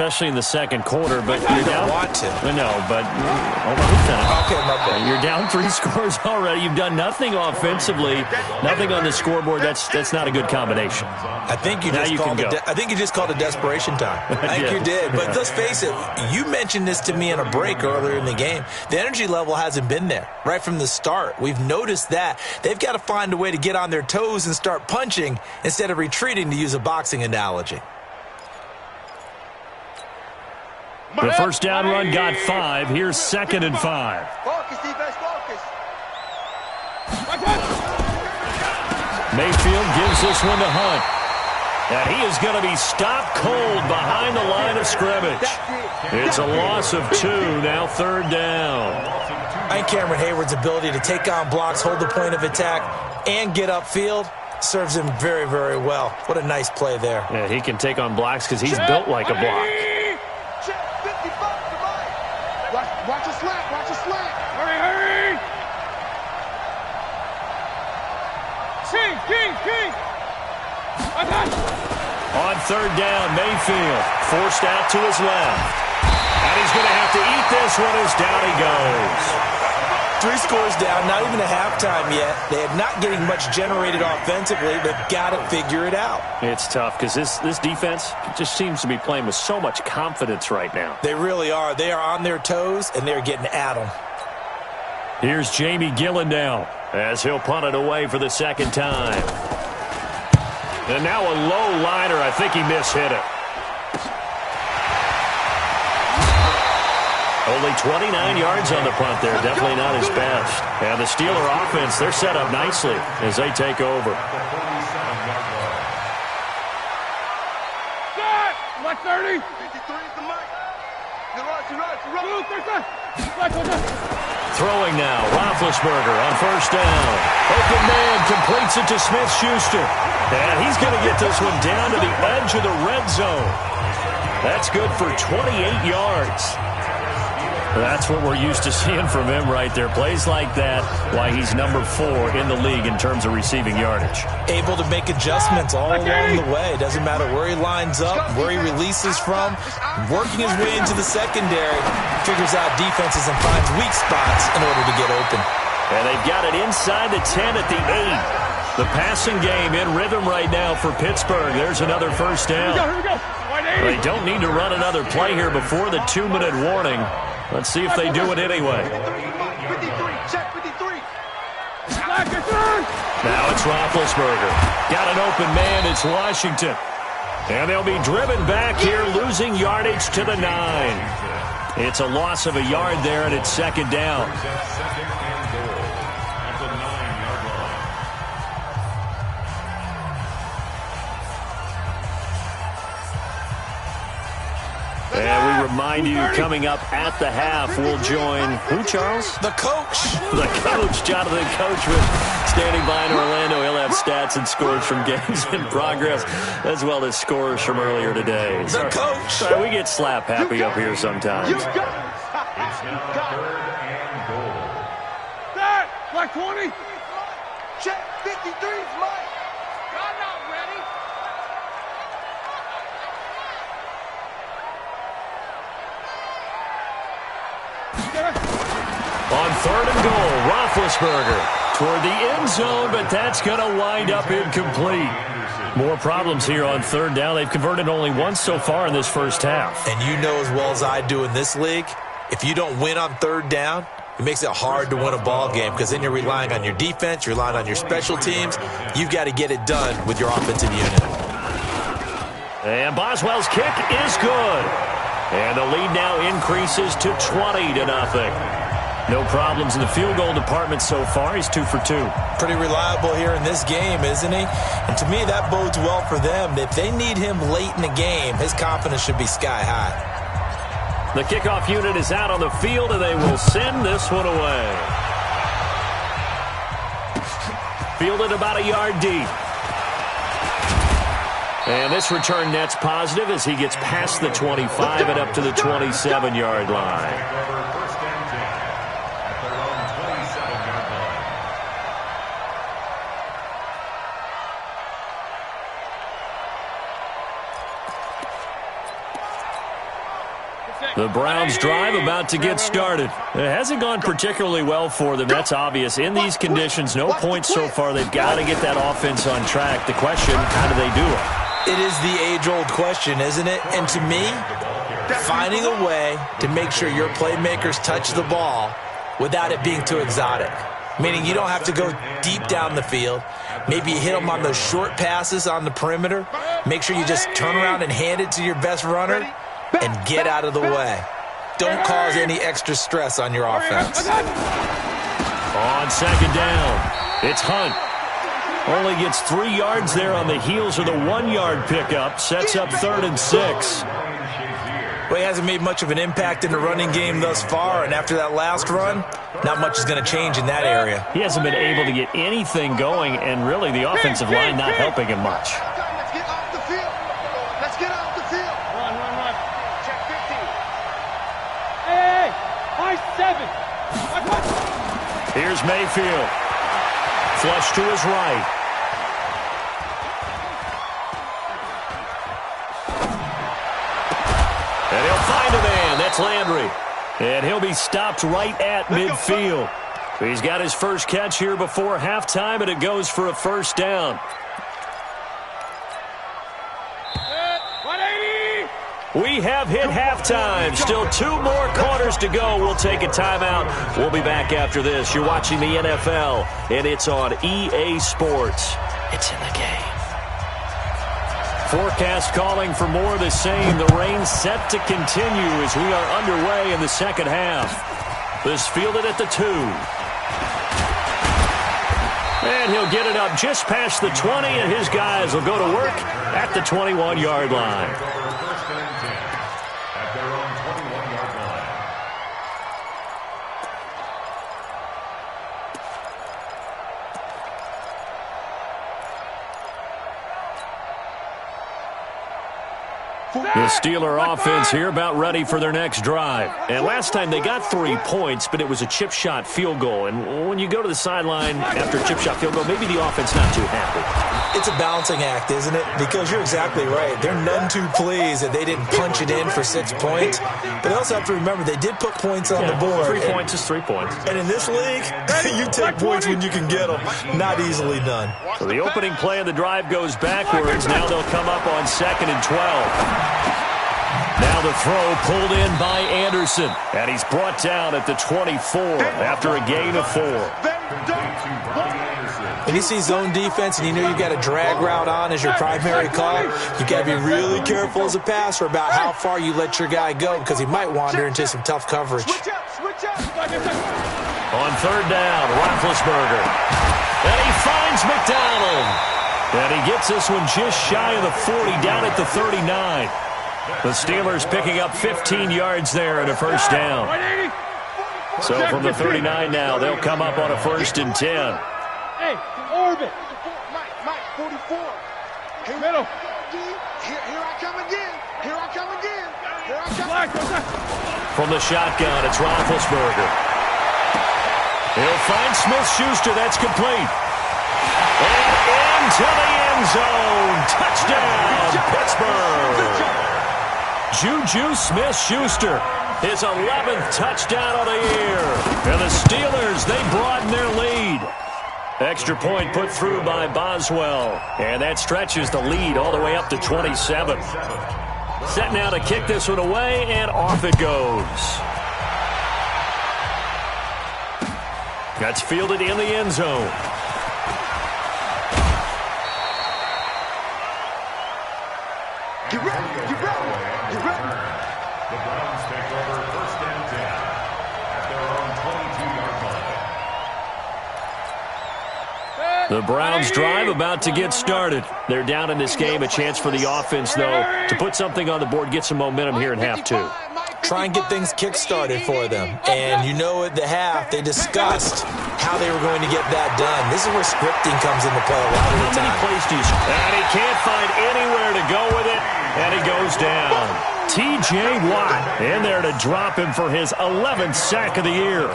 especially in the second quarter. But you don't want to. No, but hold on. Okay, my bad. You're down 3 scores already. You've done nothing offensively, nothing on the scoreboard. That's not a good combination. I think you just called a desperation time. I think you did. But let's face it, you mentioned this to me in a break earlier in the game. The energy level hasn't been there right from the start. We've noticed that. They've got to find a way to get on their toes and start punching instead of retreating, to use a boxing analogy. The first down run got 5. Here's 2nd and 5. Focus, defense, focus. Mayfield gives this one to Hunt. And he is going to be stopped cold behind the line of scrimmage. It's a loss of 2, now 3rd down. I think Cameron Hayward's ability to take on blocks, hold the point of attack, and get upfield serves him very, very well. What a nice play there. Yeah, he can take on blocks because he's built like a block. Watch a slant, watch a slant. Hurry! King! On 3rd down, Mayfield forced out to his left. And he's going to have to eat this one as down he goes. 3 scores down, not even a halftime yet. They are not getting much generated offensively. They've got to figure it out. It's tough because this defense just seems to be playing with so much confidence right now. They really are. They are on their toes, and they're getting at them. Here's Jamie Gillen now as he'll punt it away for the 2nd time. And now a low liner. I think he mishit it. Only 29 yards on the punt there. Definitely not his best. And the Steeler offense, they're set up nicely as they take over. What 30? 53 is the mic. Throwing now, Roethlisberger on 1st down. Open man completes it to Smith-Schuster. And he's going to get this one down to the edge of the red zone. That's good for 28 yards. That's what we're used to seeing from him right there. Plays like that, why he's number 4 in the league in terms of receiving yardage. Able to make adjustments all along the way. Doesn't matter where he lines up, where he releases from. Working his way into the secondary, figures out defenses and finds weak spots in order to get open. And they've got it inside the 10 at the 8. The passing game in rhythm right now for Pittsburgh. There's another 1st down. Here we go. They don't need to run another play here before the 2-minute warning. Let's see if they do it anyway. 53, check 53. Now it's Roethlisberger. Got an open man. It's Washington. And they'll be driven back here, losing yardage to the 9. It's a loss of a yard there, and it's 2nd down. And we remind you, coming up at the half, we'll join who, Charles? The coach. The coach, Jonathan Coachman, standing by in Orlando. He'll have stats and scores from games in progress, as well as scores from earlier today. The coach. Sorry, we get slap happy up here sometimes. You got it. That, like 20. Check 53 is mine. I'm not ready. On 3rd and goal, Roethlisberger toward the end zone, but that's going to wind up incomplete. More problems here on 3rd down. They've converted only once so far in this first half. And you know as well as I do in this league, if you don't win on 3rd down, it makes it hard to win a ball game because then you're relying on your defense, you're relying on your special teams. You've got to get it done with your offensive unit. And Boswell's kick is good. And the lead now increases to 20-0. No problems in the field goal department so far. He's 2 for 2. Pretty reliable here in this game, isn't he? And to me, that bodes well for them. If they need him late in the game, his confidence should be sky high. The kickoff unit is out on the field, and they will send this one away. Fielded about a yard deep. And this return net's positive as he gets past the 25 and up to the 27-yard line. The Browns drive about to get started. It hasn't gone particularly well for them. That's obvious. In these conditions, no points so far. They've got to get that offense on track. The question, how do they do it? It is the age-old question, isn't it? And to me, finding a way to make sure your playmakers touch the ball without it being too exotic. Meaning you don't have to go deep down the field. Maybe you hit them on those short passes on the perimeter. Make sure you just turn around and hand it to your best runner and get out of the way. Don't cause any extra stress on your offense. On second down, it's Hunt. Only gets 3 yards there on the heels of the 1-yard pickup. Sets up 3rd and 6. Well, he hasn't made much of an impact in the running game thus far, and after that last run, not much is going to change in that area. He hasn't been able to get anything going, and really the offensive line not helping him much. Let's get off the field. Let's get off the field. Run. Check 15. Hey, my 7. Here's Mayfield. Flush to his right. And he'll find a man. That's Landry. And he'll be stopped right at midfield. He's got his first catch here before halftime, and it goes for a first down. 180. We have hit halftime. Still 2 more quarters to go. We'll take a timeout. We'll be back after this. You're watching the NFL, and it's on EA Sports. It's in the game. Forecast calling for more of the same. The rain set to continue as we are underway in the second half. This fielded at the 2. And he'll get it up just past the 20, and his guys will go to work at the 21-yard line. The Steeler offense here about ready for their next drive. And last time they got 3 points, but it was a chip shot field goal. And when you go to the sideline after a chip shot field goal, maybe the offense not too happy. It's a balancing act, isn't it? Because you're exactly right. They're none too pleased that they didn't punch it in for 6 points. But they also have to remember they did put points on the board. 3 points is 3 points. And in this league, you take points when you can get them. Not easily done. So the opening play of the drive goes backwards. Now they'll come up on 2nd and 12. Now the throw pulled in by Anderson. And he's brought down at the 24 after a gain of 4. When you see zone defense and you know you've got a drag route on as your primary call, you got to be really careful as a passer about how far you let your guy go because he might wander into some tough coverage. Switch up. On 3rd down, Roethlisberger. And he finds McDonald. And he gets this one just shy of the 40, down at the 39. The Steelers picking up 15 yards there and a first down. So from the 39 now, they'll come up on a 1st and 10. Hey, orbit. Mike, 44. Middle. Here I come again. From the shotgun, it's Roethlisberger. He'll find Smith-Schuster. That's complete. And into the end zone. Touchdown, Pittsburgh. Juju Smith-Schuster, his 11th touchdown of the year. And the Steelers, they broaden their lead. Extra point put through by Boswell. And that stretches the lead all the way up to 27. Set now to kick this one away, and off it goes. That's fielded in the end zone. Get ready. The Browns take over 1st and 10 at their own 22-yard line. The Browns drive about to get started. They're down in this game. A chance for the offense, though, to put something on the board, get some momentum here in half 2. Try and get things kick-started for them. And you know at the half, they discussed how they were going to get that done. This is where scripting comes into play a lot of the time. How many plays do you script? And he can't find anywhere to go with it, and he goes down. T.J. Watt in there to drop him for his 11th sack of the year.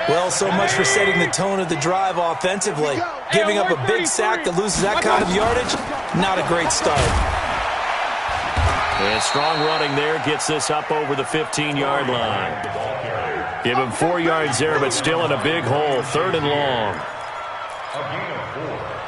Well, so much for setting the tone of the drive offensively. Giving up a big sack that loses that kind of yardage, not a great start. And strong running there gets this up over the 15-yard line. Give him 4 yards there, but still in a big hole. 3rd and long.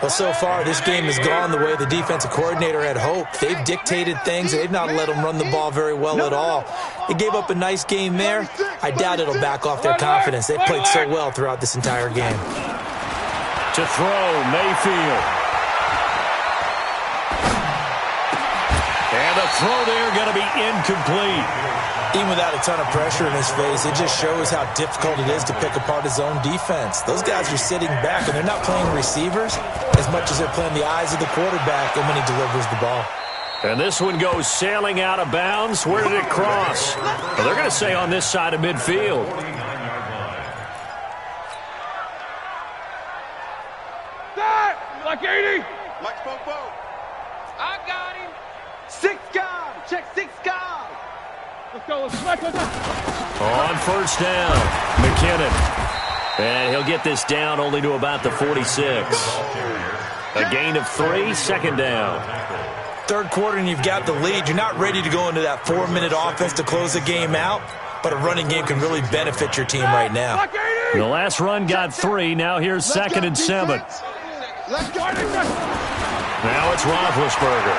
Well, so far, this game has gone the way the defensive coordinator had hoped. They've dictated things. They've not let them run the ball very well at all. They gave up a nice game there. I doubt it'll back off their confidence. They played so well throughout this entire game. To throw, Mayfield. And the throw there going to be incomplete. Even without a ton of pressure in his face, it just shows how difficult it is to pick apart his own defense. Those guys are sitting back, and they're not playing receivers as much as they're playing the eyes of the quarterback and when he delivers the ball. And this one goes sailing out of bounds. Where did it cross? Well, they're going to say on this side of midfield. Like 80. Like Popo. I got him. 6 guard. Check 6 guard. Let's go. Let's go. On first down, McKinnon. And he'll get this down only to about the 46. A gain of 3, 2nd down. 3rd quarter and you've got the lead. You're not ready to go into that 4-minute offense to close the game out, but a running game can really benefit your team right now. The last run got 3. Now here's 2nd and 7. Now it's Roethlisberger.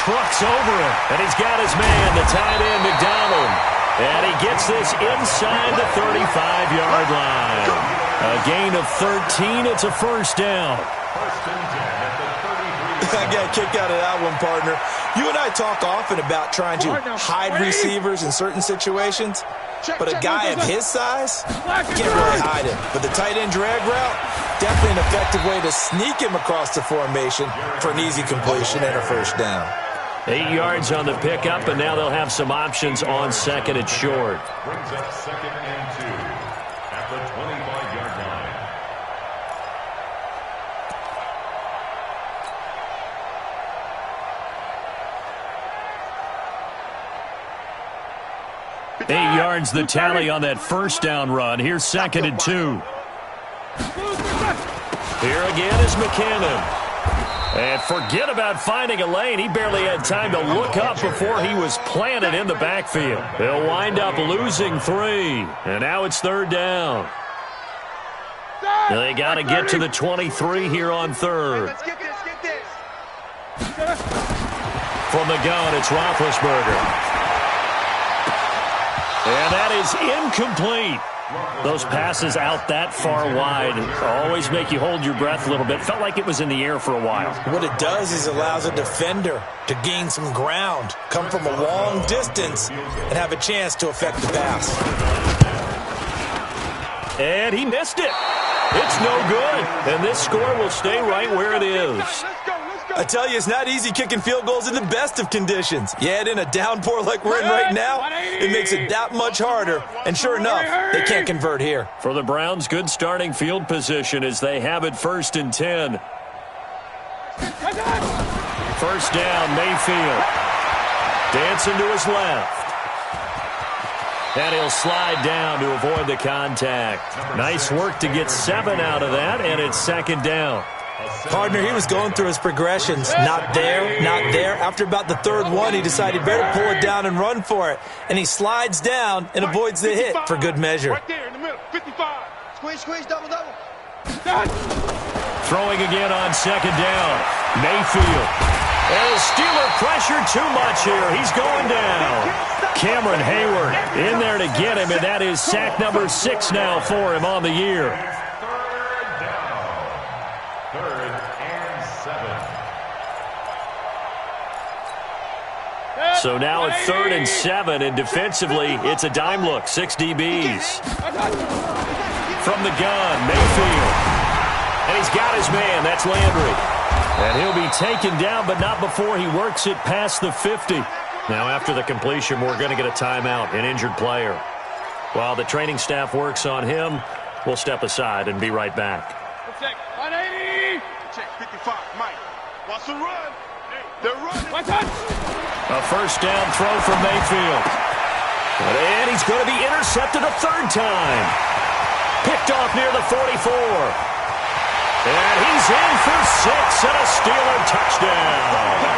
Trucks over him, and he's got his man, the tight end, McDonald. And he gets this inside the 35-yard line. A gain of 13. It's a 1st down. I got a kick out of that one, partner. You and I talk often about trying to hide receivers in certain situations, but a guy of his size can't really hide him. But the tight end drag route, definitely an effective way to sneak him across the formation for an easy completion and a 1st down. 8 yards on the pickup, and now they'll have some options on 2nd and short. Brings up 2nd and 2 at the 25-yard line. Eight yards the tally on that 1st down run. Here's 2nd and 2. Here again is McKinnon. And forget about finding a lane. He barely had time to look up before he was planted in the backfield. They'll wind up losing 3. And now it's 3rd down. They got to get to the 23 here on 3rd. Let's get this, get this. From the gun, it's Roethlisberger. And that is incomplete. Those passes out that far wide always make you hold your breath a little bit. Felt like it was in the air for a while. What it does is allows a defender to gain some ground, come from a long distance, and have a chance to affect the pass. And he missed it. It's no good. And this score will stay right where it is. I tell you, it's not easy kicking field goals in the best of conditions. You add in a downpour like we're in right now, it makes it that much harder. And sure enough, they can't convert here. For the Browns, good starting field position as they have it 1st and 10. 1st down, Mayfield. Dancing to his left. And he'll slide down to avoid the contact. Nice work to get 7 out of that, and it's 2nd down. Partner, he was going through his progressions. Not there, not there. After about the 3rd one, he decided better pull it down and run for it. And he slides down and avoids the hit for good measure. Right there in the middle, 55. Squeeze, squeeze, double, double. Throwing again on 2nd down. Mayfield. And the Steeler pressure too much here. He's going down. Cameron Hayward in there to get him, and that is sack number 6 now for him on the year. 3rd and 7. So now it's 3rd and 7, and defensively, it's a dime look. 6 DBs. From the gun, Mayfield. And he's got his man. That's Landry. And he'll be taken down, but not before he works it past the 50. Now, after the completion, we're going to get a timeout, an injured player. While the training staff works on him, we'll step aside and be right back. Check 180. Check 55, Mike. Watch the run. They're running. My touch. A 1st down throw from Mayfield. And he's going to be intercepted a 3rd time. Picked off near the 44. And he's in for 6 and a Steeler touchdown.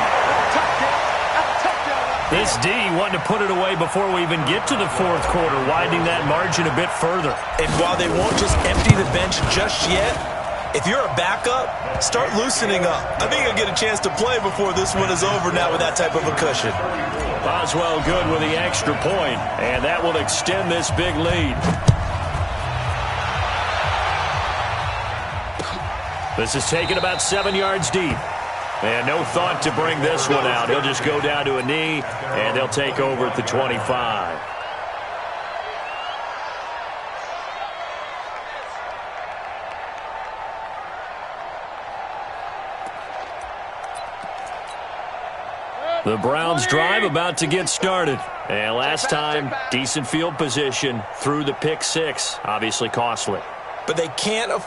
This D wanting to put it away before we even get to the fourth quarter, widening that margin a bit further. And while they won't just empty the bench just yet, if you're a backup, start loosening up. I think you'll get a chance to play before this one is over now with that type of a cushion. Boswell good with the extra point, and that will extend this big lead. This is taken about 7 yards deep. And no thought to bring this one out. He'll just go down to a knee, and they'll take over at the 25. The Browns drive about to get started. And last time, decent field position through the pick six. Obviously costly. But they can't afford